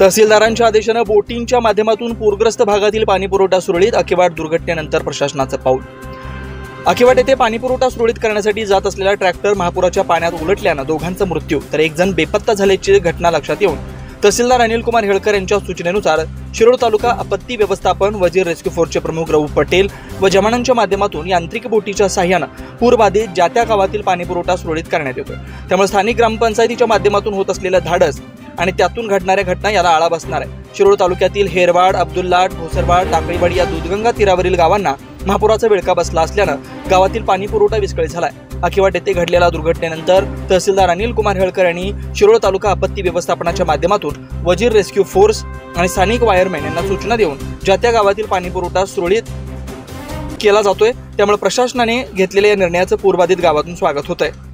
तहसीलदारांच्या आदेशाने बोटिंगच्या माध्यमातून पूरग्रस्त भागातील पाणीपुरवठा सुरळीत। अखेवाट दुर्घटनेनंतर प्रशासनाचं पाऊल। अखेवाट येथे पाणीपुरवठा सुरळीत करण्यासाठी जात असलेला ट्रॅक्टर महापुराच्या पाण्यात उलटल्याने दोघांचा मृत्यू तर एक जण बेपत्ता झाल्याची घटना लक्षात येऊन तहसीलदार अनिल कुमार हेळकर यांच्या सूचनेनुसार शिरोळ तालुका आपत्ती व्यवस्थापन वजीर रेस्क्यू फोर्सचे प्रमुख रऊ पटेल व जवानांच्या माध्यमातून यांत्रिक बोटीच्या सहाय्याने पूरबाधित ज्या त्या गावातील पाणीपुरवठा सुरळीत करण्यात येतो। त्यामुळे स्थानिक ग्रामपंचायतीच्या माध्यमातून होत असलेलं धाडस आणि त्यातून घडणाऱ्या घटना याला आळा बसणार आहे। शिरोळ तालुक्यातील हेरवाड, अब्दुल्लाट, भोसरवाड, टाकळीवाडी या दूधगंगा तीरावरील गावांना महापुराचा विळखा बसला असल्याने गावातील पाणीपुरवठा विस्कळीत झालाय। अखेवाट येथे घडलेल्या दुर्घटनेनंतर तहसीलदार अनिल कुमार हेळकर यांनी शिरोळ तालुका आपत्ती व्यवस्थापनाच्या माध्यमातून वजीर रेस्क्यू फोर्स आणि स्थानिक वायरमॅन यांना सूचना देऊन ज्या त्या गावातील पाणीपुरवठा सुरळीत केला जातोय। त्यामुळे प्रशासनाने घेतलेल्या या निर्णयाचं पूरबाधित गावातून स्वागत होत आहे।